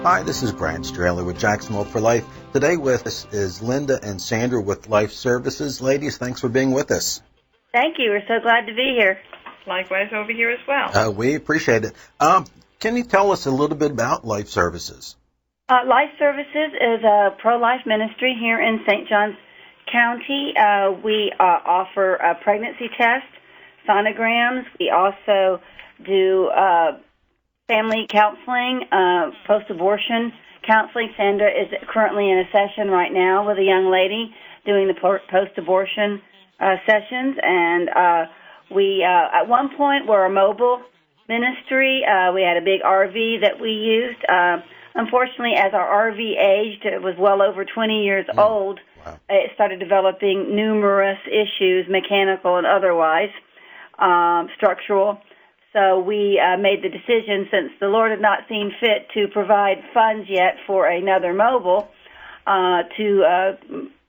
Hi, this is Brian Straley with Jacksonville for Life. Today with us is Linda and Sandra with Life Services. Ladies, thanks for being with us. Thank you. We're so glad to be here. Likewise over here as well. We appreciate it. Can you tell us a little bit about Life Services? Life Services is a pro-life ministry here in St. Johns County. We offer pregnancy tests, sonograms. We also do family counseling, post-abortion counseling. Sandra is currently in a session right now with a young lady doing the post-abortion sessions. And we, at one point, were a mobile ministry. We had a big RV that we used. Unfortunately, as our RV aged, it was well over 20 years old. Wow. It started developing numerous issues, mechanical and otherwise, structural. So we made the decision, since the Lord had not seen fit to provide funds yet for another mobile, to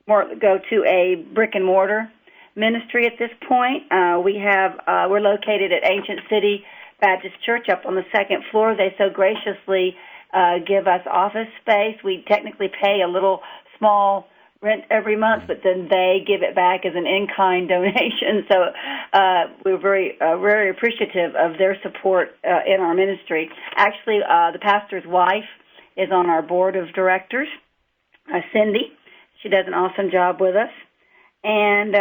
go to a brick-and-mortar ministry at this point. We're located at Ancient City Baptist Church up on the second floor. They so graciously give us office space. We technically pay a little small rent every month, but then they give it back as an in-kind donation. So we're very appreciative of their support in our ministry. Actually, the pastor's wife is on our board of directors, Cindy. She does an awesome job with us. And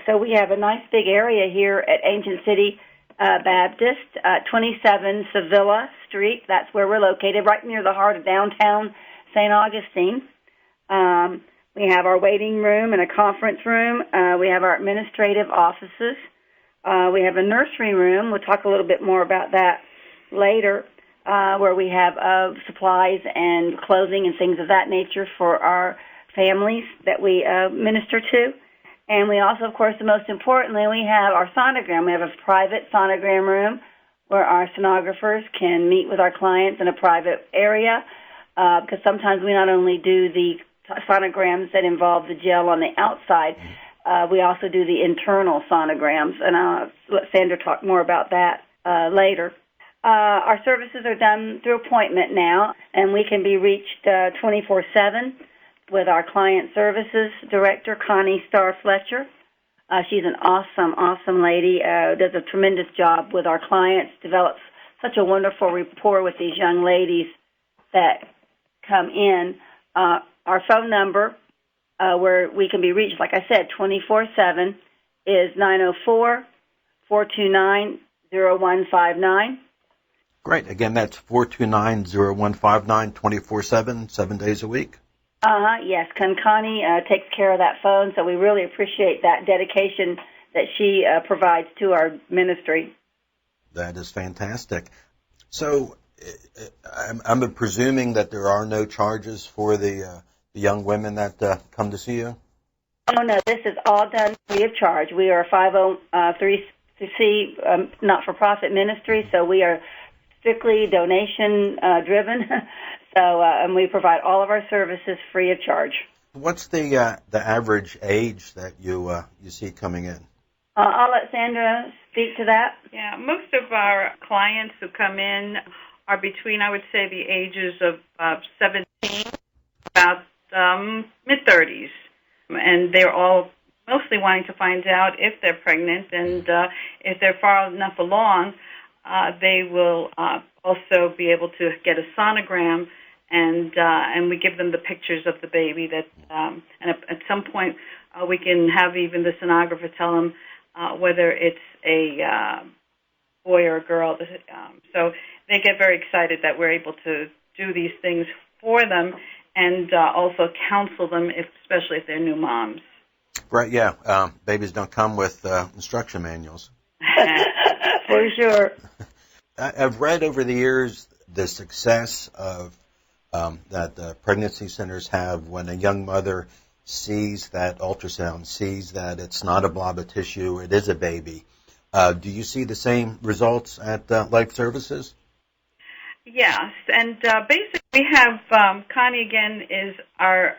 so we have a nice big area here at Ancient City Baptist, 27 Sevilla Street. That's where we're located, right near the heart of downtown St. Augustine. We have our waiting room and a conference room. We have our administrative offices. We have a nursery room. We'll talk a little bit more about that later, where we have supplies and clothing and things of that nature for our families that we minister to. And we also, of course, the most importantly, we have our sonogram. We have a private sonogram room where our sonographers can meet with our clients in a private area, because sometimes we not only do the sonograms that involve the gel on the outside, we also do the internal sonograms, and I'll let Sandra talk more about that later. Our services are done through appointment now, and we can be reached 24/7 with our client services director, Connie Starr Fletcher. She's an awesome lady, does a tremendous job with our clients, develops such a wonderful rapport with these young ladies that come in. Our phone number, where we can be reached, like I said, 24/7, is 904-429-0159. Great. Again, that's 429-0159, 24/7, 7 days a week. Yes. Connie takes care of that phone, so we really appreciate that dedication that she provides to our ministry. That is fantastic. So I'm presuming that there are no charges for the young women that come to see you? Oh, no, this is all done free of charge. We are a 503c not-for-profit ministry, so we are strictly donation-driven. And we provide all of our services free of charge. What's the average age that you see coming in? I'll let Sandra speak to that. Yeah, most of our clients who come in are between, I would say, the ages of 17, about mid-30s. And they're all mostly wanting to find out if they're pregnant, and if they're far enough along, they will also be able to get a sonogram, and we give them the pictures of the baby. That and at some point we can have even the sonographer tell them whether it's a boy or a girl. So they get very excited that we're able to do these things for them, and also counsel them, especially if they're new moms. Right, yeah. Babies don't come with instruction manuals. For sure. I've read over the years the success of that pregnancy centers have when a young mother sees that ultrasound, sees that it's not a blob of tissue, it is a baby. Do you see the same results at Life Services? Yes, and basically we have Connie again is our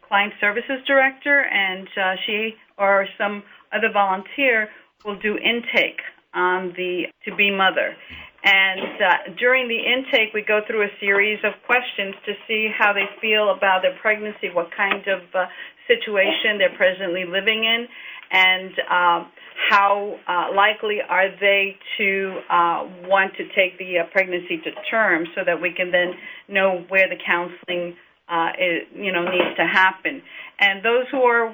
client services director, and she or some other volunteer will do intake on the to-be mother. And during the intake, we go through a series of questions to see how they feel about their pregnancy, what kind of situation they're presently living in, and how likely are they to want to take the pregnancy to term, so that we can then know where the counseling needs to happen. And those who are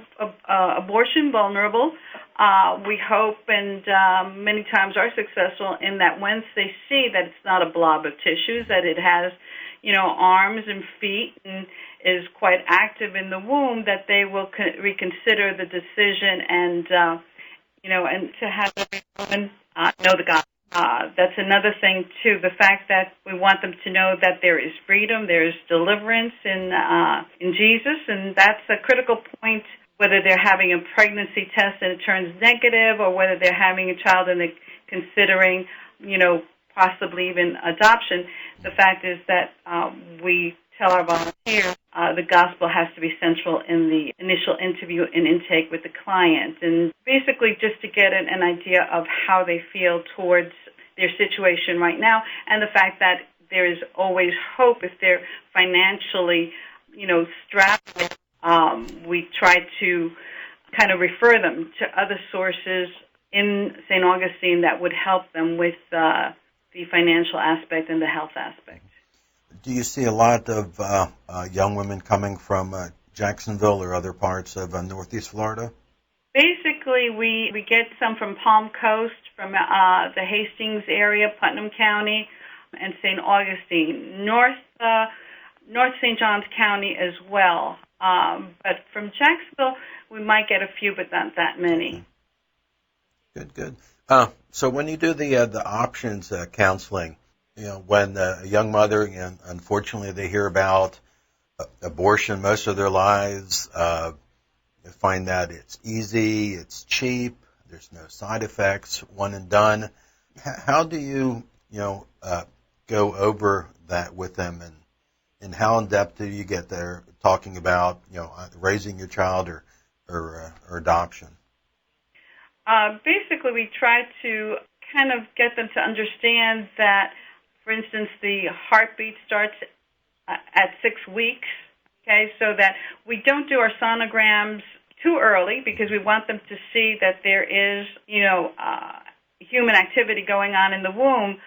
abortion vulnerable, we hope and many times are successful in that once they see that it's not a blob of tissues, that it has, arms and feet and is quite active in the womb, that they will reconsider the decision and, and to have every woman know the gospel. That's another thing, too, the fact that we want them to know that there is freedom, there is deliverance in Jesus, and that's a critical point, whether they're having a pregnancy test and it turns negative, or whether they're having a child and they're considering, possibly even adoption. The fact is that we tell our volunteers the gospel has to be central in the initial interview and intake with the client, and basically just to get an idea of how they feel towards their situation right now, and the fact that there is always hope if they're financially, strapped. We try to kind of refer them to other sources in St. Augustine that would help them with the financial aspect and the health aspect. Do you see a lot of young women coming from Jacksonville or other parts of Northeast Florida? Basically, we get some from Palm Coast, from the Hastings area, Putnam County, and St. Augustine, North St. Johns County as well. But from Jacksonville, we might get a few, but not that many. Good. So when you do the options counseling, when a young mother, unfortunately, they hear about abortion most of their lives, they find that it's easy, it's cheap, there's no side effects, one and done. How do you, go over that with them, and how in depth do you get there talking about, raising your child or adoption? Basically, we try to kind of get them to understand that, for instance, the heartbeat starts at 6 weeks, okay, so that we don't do our sonograms too early, because we want them to see that there is, human activity going on in the womb.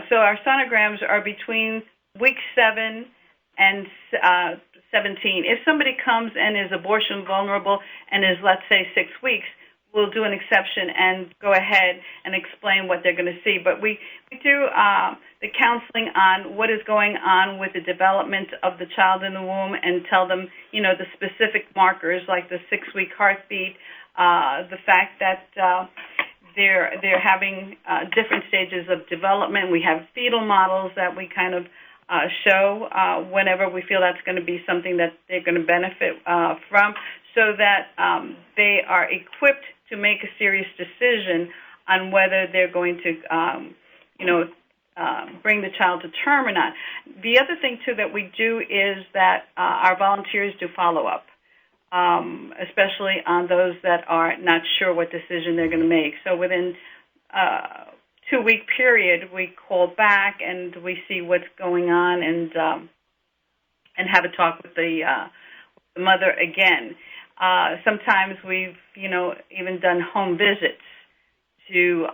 So our sonograms are between week 7 and 17. If somebody comes and is abortion vulnerable and is, let's say, 6 weeks, we'll do an exception and go ahead and explain what they're going to see. But we do the counseling on what is going on with the development of the child in the womb, and tell them, the specific markers like the 6-week heartbeat, the fact that they're having different stages of development. We have fetal models that we kind of show whenever we feel that's going to be something that they're going to benefit from, so that they are equipped to make a serious decision on whether they're going to, bring the child to term or not. The other thing, too, that we do is that our volunteers do follow-up, especially on those that are not sure what decision they're going to make. So within 2-week period, we call back and we see what's going on, and have a talk with the mother again. Sometimes we've, even done home visits to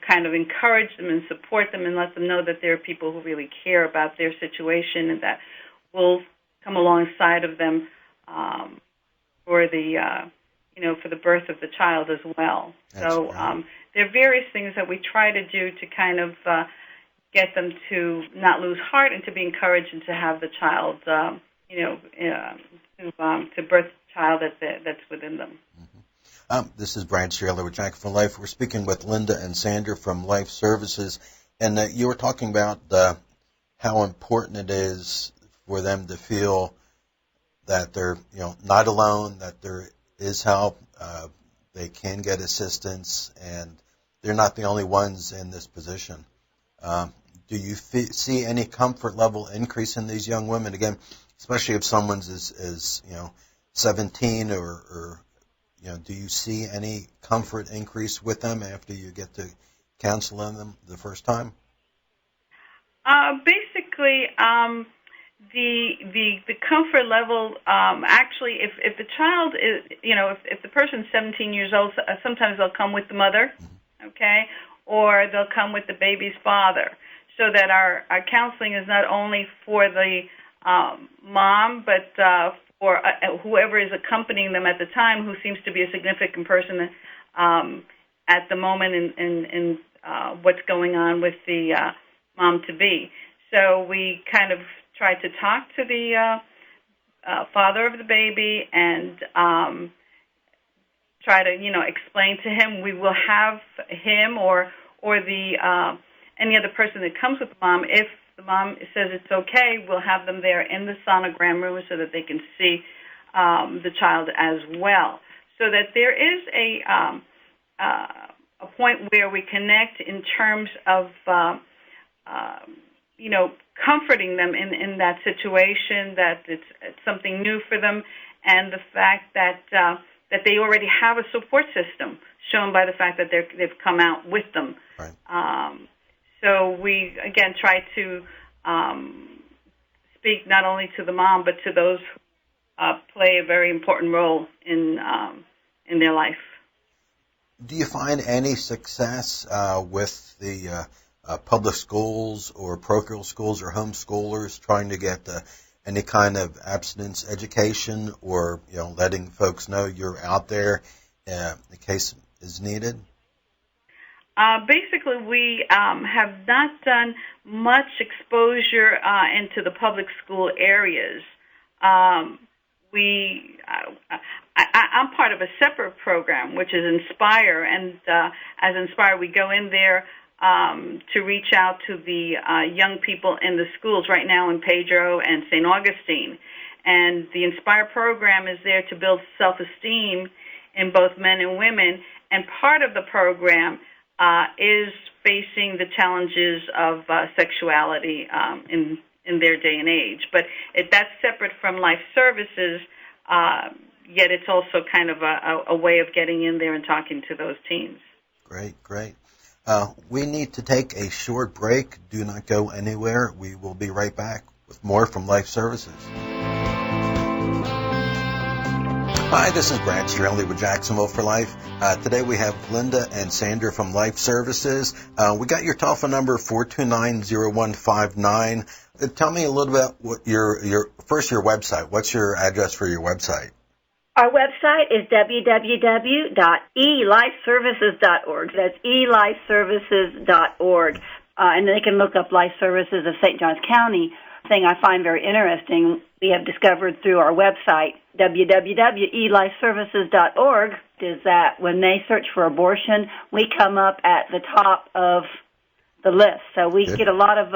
kind of encourage them and support them and let them know that there are people who really care about their situation, and that will come alongside of them for the, for the birth of the child as well. That's so there are various things that we try to do to kind of get them to not lose heart and to be encouraged and to have the child, to birth the child that's within them. This is Brian Strehler with Jack for Life. We're speaking with Linda and Sandra from Life Services, and you were talking about how important it is for them to feel that they're not alone, that there is help, they can get assistance, and they're not the only ones in this position. Do you see any comfort level increase in these young women? Again, especially if someone's is 17 or do you see any comfort increase with them after you get to counsel them the first time? Basically, the comfort level. Actually, if the child is, if the person's 17 years old, sometimes they'll come with the mother, okay, or they'll come with the baby's father, so that our counseling is not only for the mom, but for whoever is accompanying them at the time, who seems to be a significant person at the moment in what's going on with the mom to be. So we kind of try to talk to the father of the baby and try to explain to him we will have him or the any other person that comes with the mom. If the mom says it's okay, we'll have them there in the sonogram room so that they can see the child as well. So that there is a point where we connect in terms of comforting them in that situation, that it's something new for them, and the fact that they already have a support system, shown by the fact that they've come out with them. Right. So we, again, try to speak not only to the mom, but to those who play a very important role in their life. Do you find any success with the public schools or parochial schools or homeschoolers trying to get any kind of abstinence education, or letting folks know you're out there in case is needed? Basically, we have not done much exposure into the public school areas. I'm part of a separate program, which is Inspire, and as Inspire, we go in there to reach out to the young people in the schools right now in Pedro and St. Augustine. And the Inspire program is there to build self-esteem in both men and women, and part of the program is facing the challenges of sexuality in their day and age. But that's separate from life services, yet it's also kind of a way of getting in there and talking to those teens. Great. We need to take a short break. Do not go anywhere. We will be right back with more from Life Services. Hi, this is Brad Straley with Jacksonville for Life. Today we have Linda and Sandra from Life Services. We got your telephone number, 429-0159. Tell me a little bit what your website. What's your address for your website? Our website is www.elifeservices.org. That's elifeservices.org. And they can look up Life Services of St. Johns County. Thing I find very interesting, we have discovered through our website, www.elifeservices.org, is that when they search for abortion, we come up at the top of the list. So we get a lot of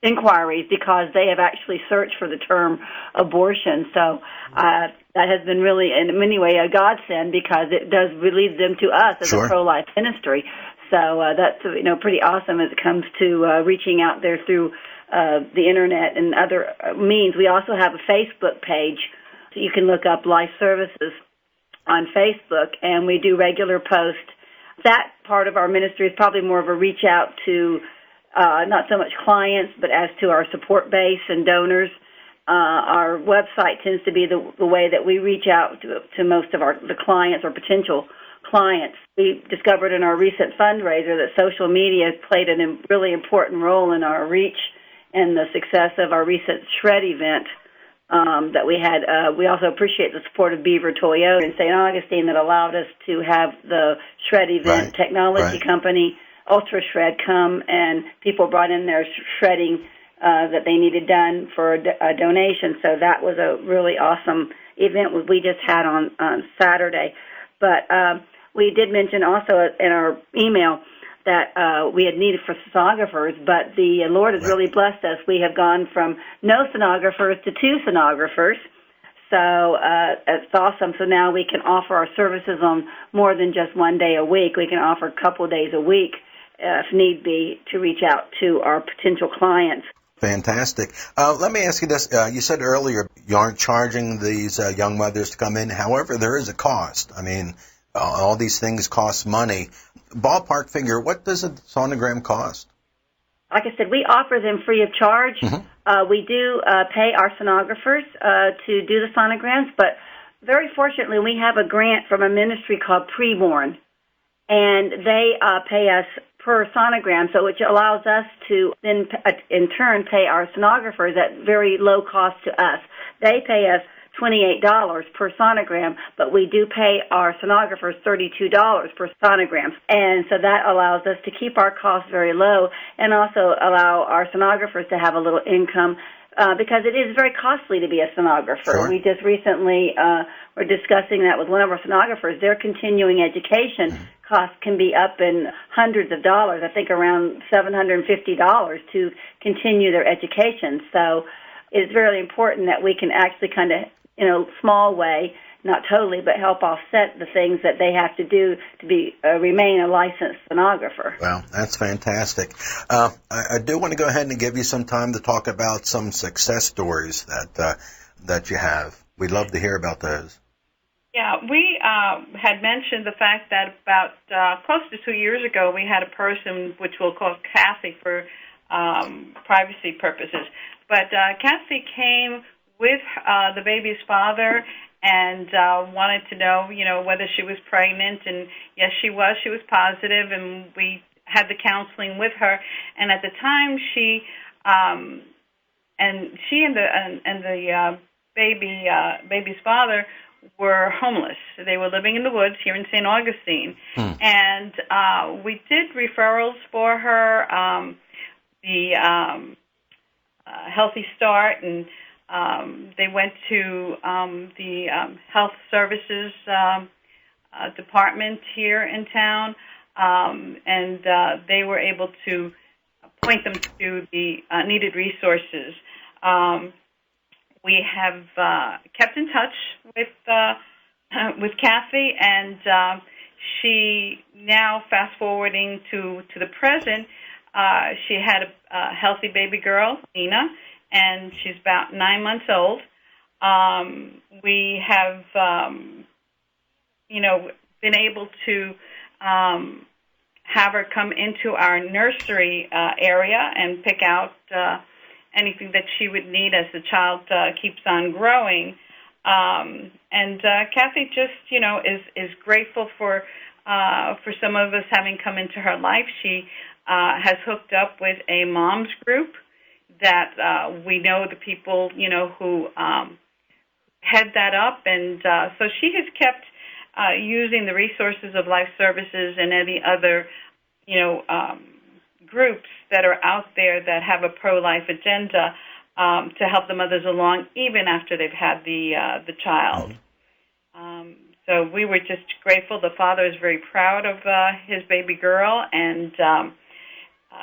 inquiries because they have actually searched for the term abortion. So that has been really, in many ways, a godsend because it does relieve them to us as a pro-life ministry. So that's pretty awesome as it comes to reaching out there through the internet and other means. We also have a Facebook page, so you can look up Life Services on Facebook, and we do regular posts. That part of our ministry is probably more of a reach out to not so much clients, but as to our support base and donors. Our website tends to be the way that we reach out to most of the clients or potential clients. We discovered in our recent fundraiser that social media played a really important role in our reach and the success of our recent shred event that we had. We also appreciate the support of Beaver Toyota in St. Augustine that allowed us to have the shred event technology company, Ultra Shred, come, and people brought in their shredding that they needed done for a donation. So that was a really awesome event we just had on Saturday. But we did mention also in our email that we had needed for sonographers, but the Lord has really blessed us. We have gone from no sonographers to 2 sonographers, so it's awesome. So now we can offer our services on more than just one day a week. We can offer a couple of days a week, if need be, to reach out to our potential clients. Fantastic. Let me ask you this. You said earlier you aren't charging these young mothers to come in. However, there is a cost. I mean, all these things cost money. Ballpark figure, what does a sonogram cost? like I said, we offer them free of charge. We do pay our sonographers to do the sonograms, but very fortunately, we have a grant from a ministry called Preborn, and they pay us per sonogram, so which allows us to then, in turn, pay our sonographers at very low cost to us. They pay us $28 per sonogram, but we do pay our sonographers $32 per sonogram. And so that allows us to keep our costs very low and also allow our sonographers to have a little income because it is very costly to be a sonographer. Sure. We just recently were discussing that with one of our sonographers. Their continuing education costs can be up in hundreds of dollars, I think around $750 to continue their education. So it's really important that we can actually kind of, in a small way, not totally, but help offset the things that they have to do to be remain a licensed sonographer. Well, that's fantastic. I do want to go ahead and give you some time to talk about some success stories that you have. We'd love to hear about those. Yeah, we had mentioned the fact that about close to 2 years ago, we had a person, which we'll call Kathy for privacy purposes. But Kathy came with the baby's father and wanted to know, whether she was pregnant. And yes, she was. She was positive, and we had the counseling with her. And at the time, she and the baby's father were homeless. They were living in the woods here in St. Augustine. And we did referrals for her, the Healthy Start, and they went to the health services department here in town, and they were able to point them to the needed resources. We have kept in touch with Kathy, and she now, fast forwarding to the present, she had a healthy baby girl, Nina, and she's about 9 months old. We have, been able to have her come into our nursery area and pick out anything that she would need as the child keeps on growing. And Kathy just, is grateful for some of us having come into her life. She has hooked up with a mom's group that we know the people, who head that up. And so she has kept using the resources of Life Services and any other, groups that are out there that have a pro-life agenda to help the mothers along, even after they've had the child. So we were just grateful. The father is very proud of his baby girl, and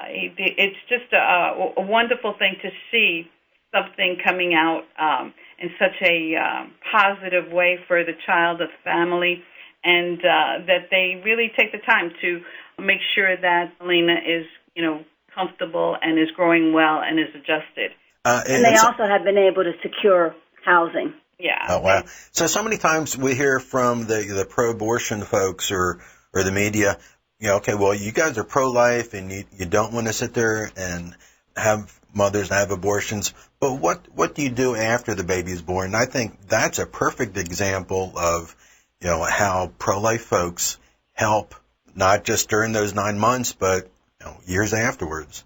it's just a wonderful thing to see something coming out in such a positive way for the child, the family, and that they really take the time to make sure that Elena is, comfortable and is growing well and is adjusted. And they also have been able to secure housing. Yeah. Oh, wow. So many times we hear from the pro-abortion folks or the media, okay, well, you guys are pro-life and you don't want to sit there and have mothers have abortions, but what do you do after the baby is born? And I think that's a perfect example of, how pro-life folks help not just during those 9 months, but years afterwards.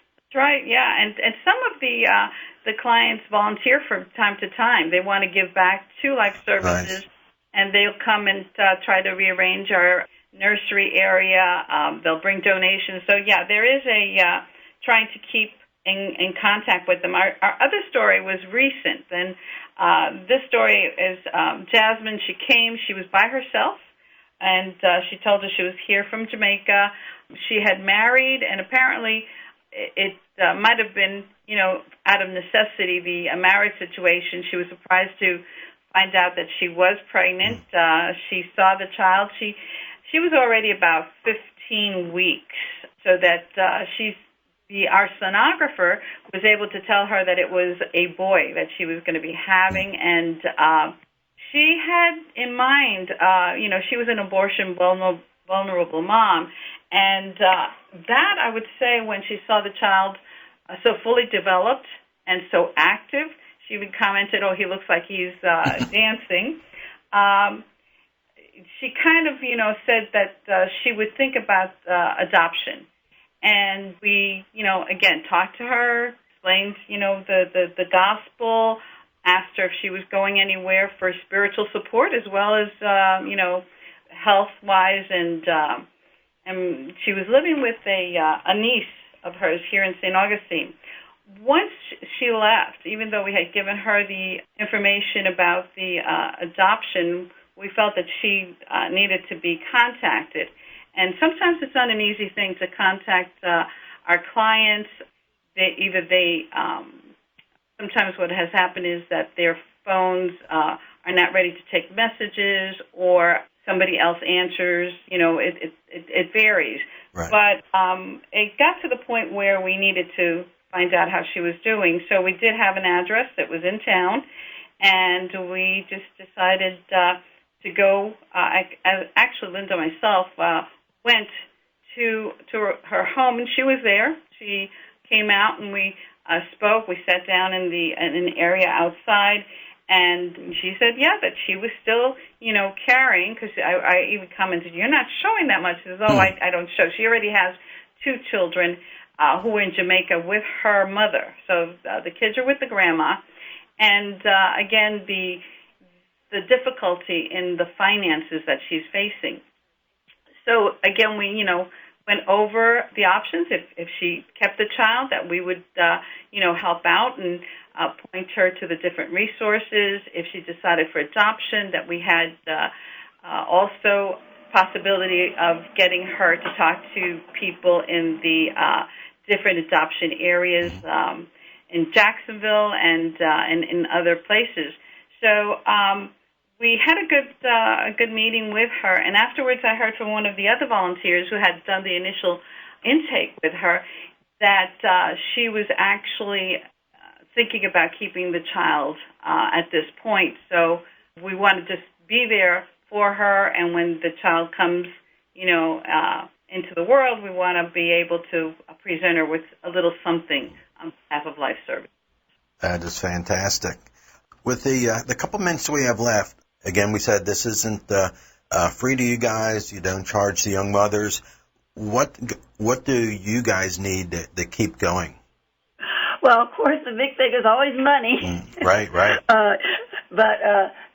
That's right, yeah. And some of the clients volunteer from time to time. They want to give back to Life Services, nice. And they'll come and try to rearrange our nursery area. They'll bring donations. So, yeah, there is a trying to keep in contact with them. Our other story was recent, and this story is Jasmine. She came. She was by herself, and she told us she was here from Jamaica. She had married, and apparently it might have been, out of necessity, the marriage situation. She was surprised to find out that she was pregnant. She saw the child. She was already about 15 weeks, so that our sonographer was able to tell her that it was a boy that she was going to be having, and she had in mind, she was an abortion vulnerable mom, And that, I would say, when she saw the child so fully developed and so active, she even commented, "Oh, he looks like he's dancing." She kind of, said that she would think about adoption. And we, again, talked to her, explained, the gospel, asked her if she was going anywhere for spiritual support as well as, health-wise. And she was living with a niece of hers here in St. Augustine. Once she left, even though we had given her the information about the adoption, we felt that she needed to be contacted. And sometimes it's not an easy thing to contact our clients. Sometimes what has happened is that their phones are not ready to take messages, or somebody else answers. It varies. Right. But it got to the point where we needed to find out how she was doing. So we did have an address that was in town, and we just decided to go. Actually, Linda and myself went to her home, and she was there. She came out, and we spoke. We sat down in an area outside, and she said, that she was still, carrying, because I even commented, "You're not showing that much." She says, "Oh, I don't show." She already has 2 children who are in Jamaica with her mother. So the kids are with the grandma. And, again, the difficulty in the finances that she's facing. So, again, we, went over the options. If she kept the child, that we would, help out and point her to the different resources. If she decided for adoption, that we had also possibility of getting her to talk to people in the different adoption areas in Jacksonville and in other places. So we had a good meeting with her, and afterwards I heard from one of the other volunteers who had done the initial intake with her that she was actually thinking about keeping the child at this point. So we want to just be there for her, and when the child comes, into the world, we want to be able to present her with a little something on behalf of Life Service. That is fantastic. With the couple minutes we have left, again, we said this isn't free to you guys. You don't charge the young mothers. What do you guys need to keep going? Well, of course, the big thing is always money. Right. But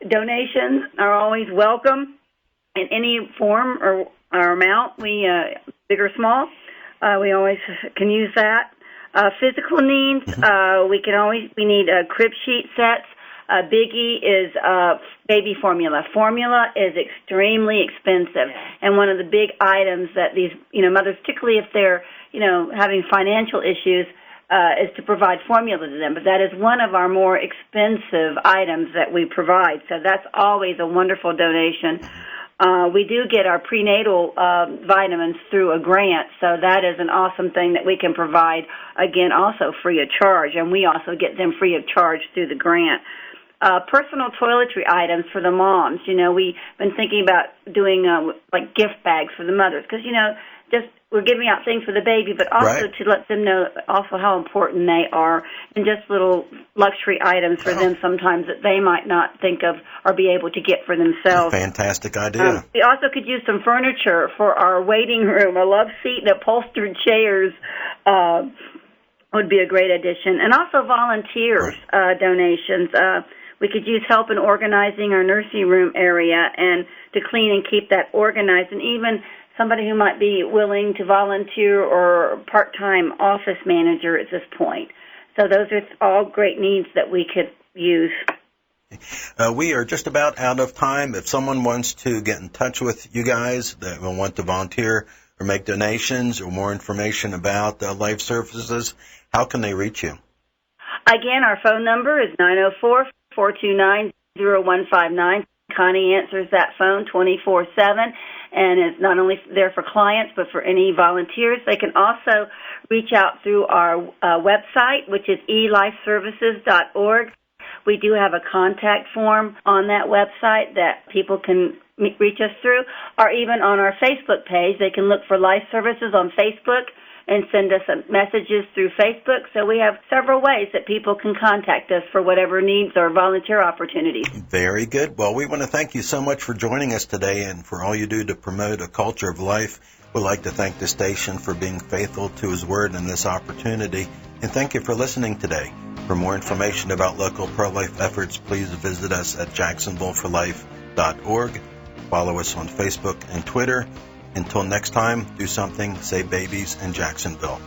donations are always welcome in any form or amount. We big or small, we always can use that. Physical needs, we need crib sheet sets. Biggie is baby formula. Formula is extremely expensive, and one of the big items that these mothers, particularly if they're having financial issues, is to provide formula to them. But that is one of our more expensive items that we provide. So that's always a wonderful donation. We do get our prenatal vitamins through a grant, so that is an awesome thing that we can provide, again, also free of charge, and we also get them free of charge through the grant. Personal toiletry items for the moms. We've been thinking about doing like gift bags for the mothers, because, just we're giving out things for the baby, but also to let them know also how important they are, and just little luxury items for them sometimes that they might not think of or be able to get for themselves. Fantastic idea. We also could use some furniture for our waiting room. A love seat and upholstered chairs would be a great addition. And also volunteers donations. We could use help in organizing our nursing room area and to clean and keep that organized, and even somebody who might be willing to volunteer or part-time office manager at this point. So those are all great needs that we could use. We are just about out of time. If someone wants to get in touch with you guys that will want to volunteer or make donations or more information about Life Services, how can they reach you? Again, our phone number is 904-429-0159. Connie answers that phone 24/7, and is not only there for clients but for any volunteers. They can also reach out through our website, which is elifeservices.org. We do have a contact form on that website that people can reach us through, or even on our Facebook page. They can look for Life Services on Facebook and send us messages through Facebook. So we have several ways that people can contact us for whatever needs or volunteer opportunities. Very good. Well, we want to thank you so much for joining us today and for all you do to promote a culture of life. We'd like to thank the station for being faithful to His Word in this opportunity. And thank you for listening today. For more information about local pro-life efforts, please visit us at jacksonvilleforlife.org. Follow us on Facebook and Twitter. Until next time, do something, save babies in Jacksonville.